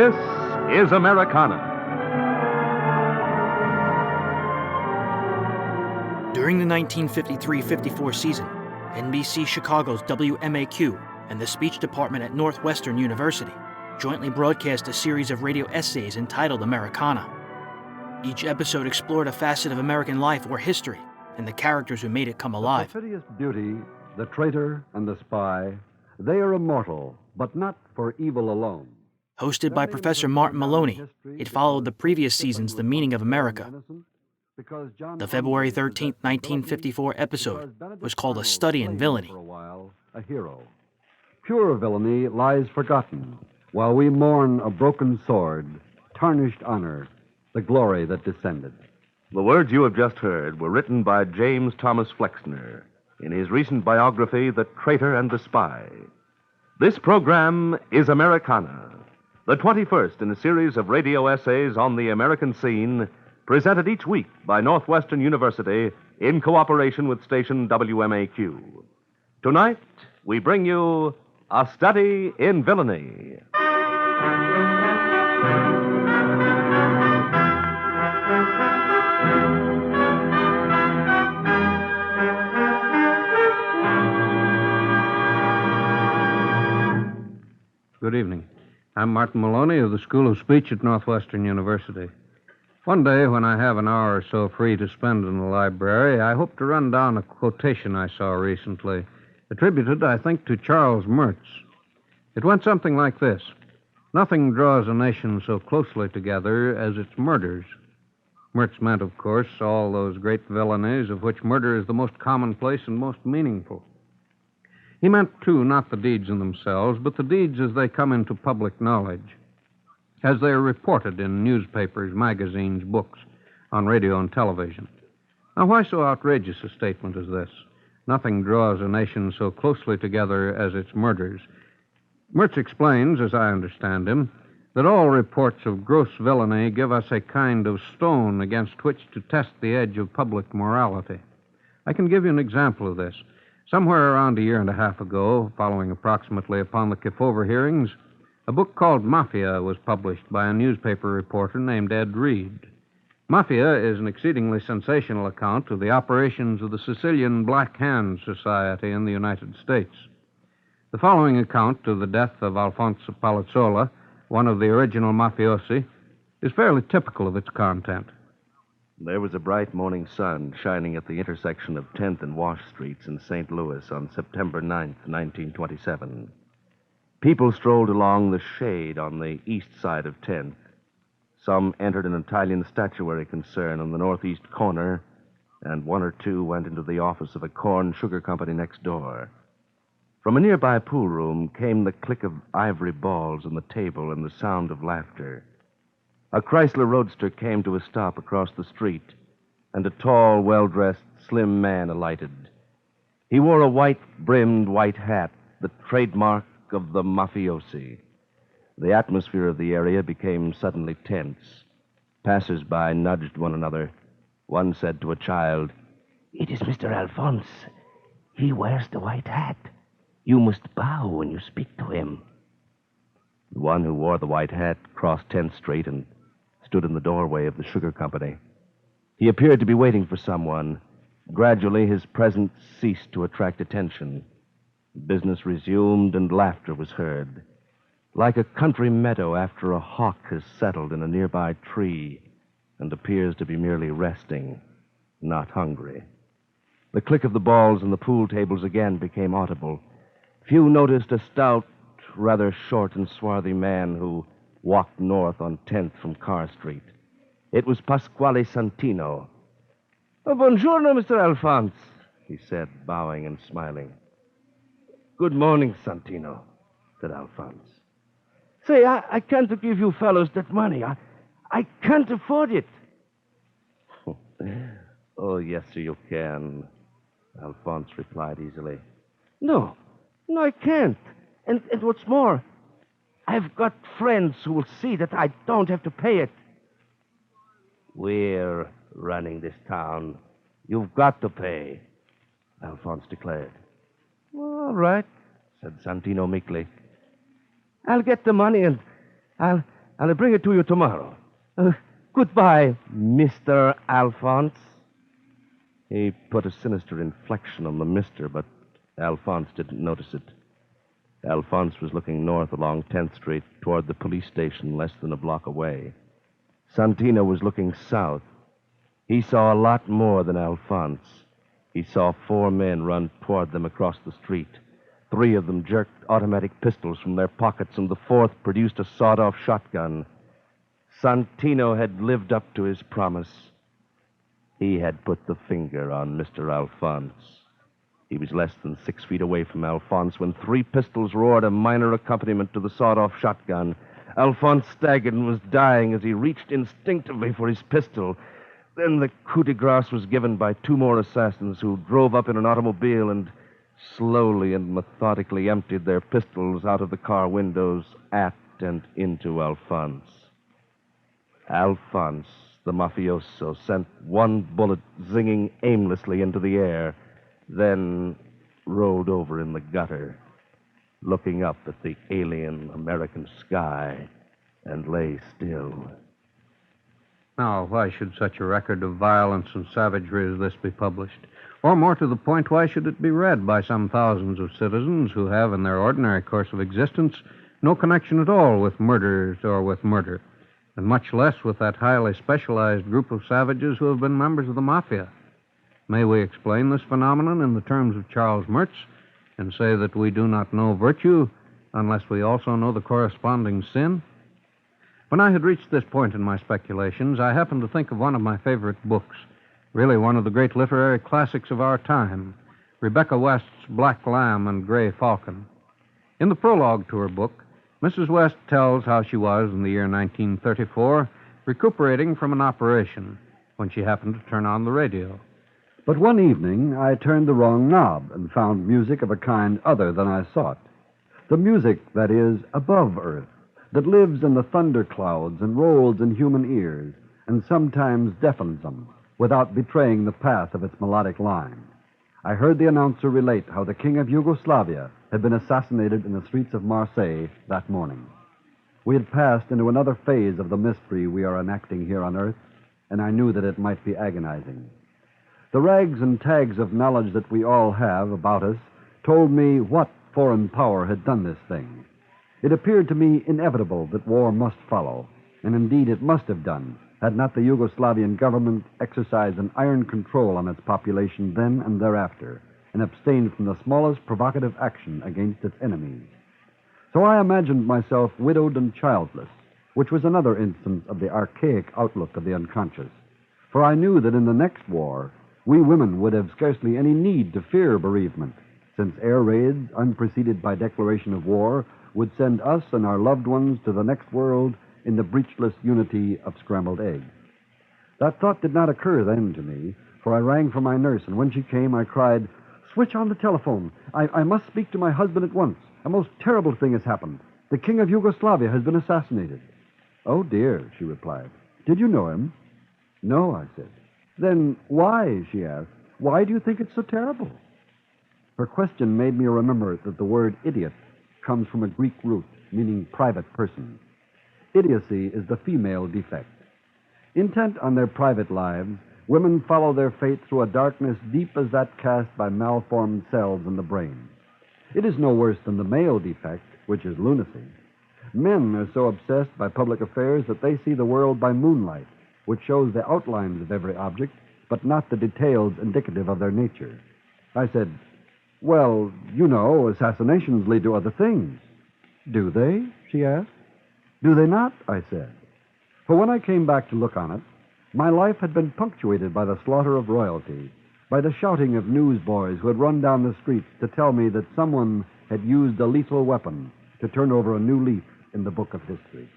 This is Americana. During the 1953-54 season, NBC Chicago's WMAQ and the speech department at Northwestern University jointly broadcast a series of radio essays entitled Americana. Each episode explored a facet of American life or history and the characters who made it come alive. The perfidious beauty, the traitor, and the spy, they are immortal, but not for evil alone. Hosted by Professor Martin Maloney, it followed the previous season's The Meaning of America. The February 13, 1954 episode was called A Study in Villainy. A hero. Pure villainy lies forgotten, while we mourn a broken sword, tarnished honor, the glory that descended. The words you have just heard were written by James Thomas Flexner in his recent biography, The Traitor and the Spy. This program is Americana, the 21st in a series of radio essays on the American scene, presented each week by Northwestern University in cooperation with station WMAQ. Tonight, we bring you A Study in Villainy. Good evening. I'm Martin Maloney of the School of Speech at Northwestern University. One day, when I have an hour or so free to spend in the library, I hope to run down a quotation I saw recently, attributed, I think, to Charles Mertz. It went something like this: "Nothing draws a nation so closely together as its murders." Mertz meant, of course, all those great villainies of which murder is the most commonplace and most meaningful. He meant, too, not the deeds in themselves, but the deeds as they come into public knowledge, as they are reported in newspapers, magazines, books, on radio and television. Now, why so outrageous a statement as this? Nothing draws a nation so closely together as its murders. Mertz explains, as I understand him, that all reports of gross villainy give us a kind of stone against which to test the edge of public morality. I can give you an example of this. Somewhere around a year and a half ago, following approximately upon the Kefauver hearings, a book called Mafia was published by a newspaper reporter named Ed Reed. Mafia is an exceedingly sensational account of the operations of the Sicilian Black Hand Society in the United States. The following account of the death of Alfonso Palazzola, one of the original mafiosi, is fairly typical of its content. There was a bright morning sun shining at the intersection of 10th and Wash Streets in St. Louis on September 9th, 1927. People strolled along the shade on the east side of 10th. Some entered an Italian statuary concern on the northeast corner, and one or two went into the office of a corn sugar company next door. From a nearby pool room came the click of ivory balls on the table and the sound of laughter. A Chrysler Roadster came to a stop across the street, and a tall, well-dressed, slim man alighted. He wore a white-brimmed white hat, the trademark of the mafiosi. The atmosphere of the area became suddenly tense. Passers-by nudged one another. One said to a child, "It is Mr. Alphonse. He wears the white hat. You must bow when you speak to him." The one who wore the white hat crossed 10th Street and stood in the doorway of the sugar company. He appeared to be waiting for someone. Gradually, his presence ceased to attract attention. Business resumed, and laughter was heard. Like a country meadow after a hawk has settled in a nearby tree and appears to be merely resting, not hungry. The click of the balls on the pool tables again became audible. Few noticed a stout, rather short and swarthy man who walked north on 10th from Carr Street. It was Pasquale Santino. "Oh, buongiorno, Mr. Alphonse," he said, bowing and smiling. "Good morning, Santino," said Alphonse. "Say, I can't give you fellows that money. I can't afford it." "Oh, yes, sir, you can," Alphonse replied easily. No, I can't. And what's more, I've got friends who will see that I don't have to pay it. "We're running this town. You've got to pay," Alphonse declared. "Well, all right," said Santino meekly. "I'll get the money and I'll I'll bring it to you tomorrow. Goodbye, Mr. Alphonse. He put a sinister inflection on the mister, but Alphonse didn't notice it. Alphonse was looking north along 10th Street toward the police station less than a block away. Santino was looking south. He saw a lot more than Alphonse. He saw 4 men run toward them across the street. 3 of them jerked automatic pistols from their pockets, and the 4th produced a sawed-off shotgun. Santino had lived up to his promise. He had put the finger on Mr. Alphonse. He was less than 6 feet away from Alphonse when 3 pistols roared a minor accompaniment to the sawed-off shotgun. Alphonse staggered and was dying as he reached instinctively for his pistol. Then the coup de grace was given by 2 more assassins who drove up in an automobile and slowly and methodically emptied their pistols out of the car windows at and into Alphonse. Alphonse, the mafioso, sent 1 bullet zinging aimlessly into the air, then rolled over in the gutter, looking up at the alien American sky, and lay still. Now, why should such a record of violence and savagery as this be published? Or more to the point, why should it be read by some thousands of citizens who have, in their ordinary course of existence, no connection at all with murders or with murder, and much less with that highly specialized group of savages who have been members of the mafia? May we explain this phenomenon in the terms of Charles Mertz and say that we do not know virtue unless we also know the corresponding sin? When I had reached this point in my speculations, I happened to think of one of my favorite books, really one of the great literary classics of our time, Rebecca West's Black Lamb and Gray Falcon. In the prologue to her book, Mrs. West tells how she was, in the year 1934, recuperating from an operation when she happened to turn on the radio. But one evening, I turned the wrong knob and found music of a kind other than I sought. The music, that is, above earth, that lives in the thunder clouds and rolls in human ears and sometimes deafens them without betraying the path of its melodic line. I heard the announcer relate how the King of Yugoslavia had been assassinated in the streets of Marseille that morning. We had passed into another phase of the mystery we are enacting here on Earth, and I knew that it might be agonizing. The rags and tags of knowledge that we all have about us told me what foreign power had done this thing. It appeared to me inevitable that war must follow, and indeed it must have done, had not the Yugoslavian government exercised an iron control on its population then and thereafter, and abstained from the smallest provocative action against its enemies. So I imagined myself widowed and childless, which was another instance of the archaic outlook of the unconscious. For I knew that in the next war, we women would have scarcely any need to fear bereavement, since air raids, unpreceded by declaration of war, would send us and our loved ones to the next world in the breechless unity of scrambled eggs. That thought did not occur then to me, for I rang for my nurse, and when she came, I cried, "Switch on the telephone. I must speak to my husband at once. A most terrible thing has happened. The King of Yugoslavia has been assassinated." "Oh, dear," she replied. "Did you know him?" "No," I said. "Then why," she asked, "why do you think it's so terrible?" Her question made me remember that the word idiot comes from a Greek root meaning private person. Idiocy is the female defect. Intent on their private lives, women follow their fate through a darkness deep as that cast by malformed cells in the brain. It is no worse than the male defect, which is lunacy. Men are so obsessed by public affairs that they see the world by moonlight, which shows the outlines of every object, but not the details indicative of their nature. I said, "Well, you know, assassinations lead to other things." "Do they?" she asked. "Do they not?" I said. For when I came back to look on it, my life had been punctuated by the slaughter of royalty, by the shouting of newsboys who had run down the streets to tell me that someone had used a lethal weapon to turn over a new leaf in the book of history.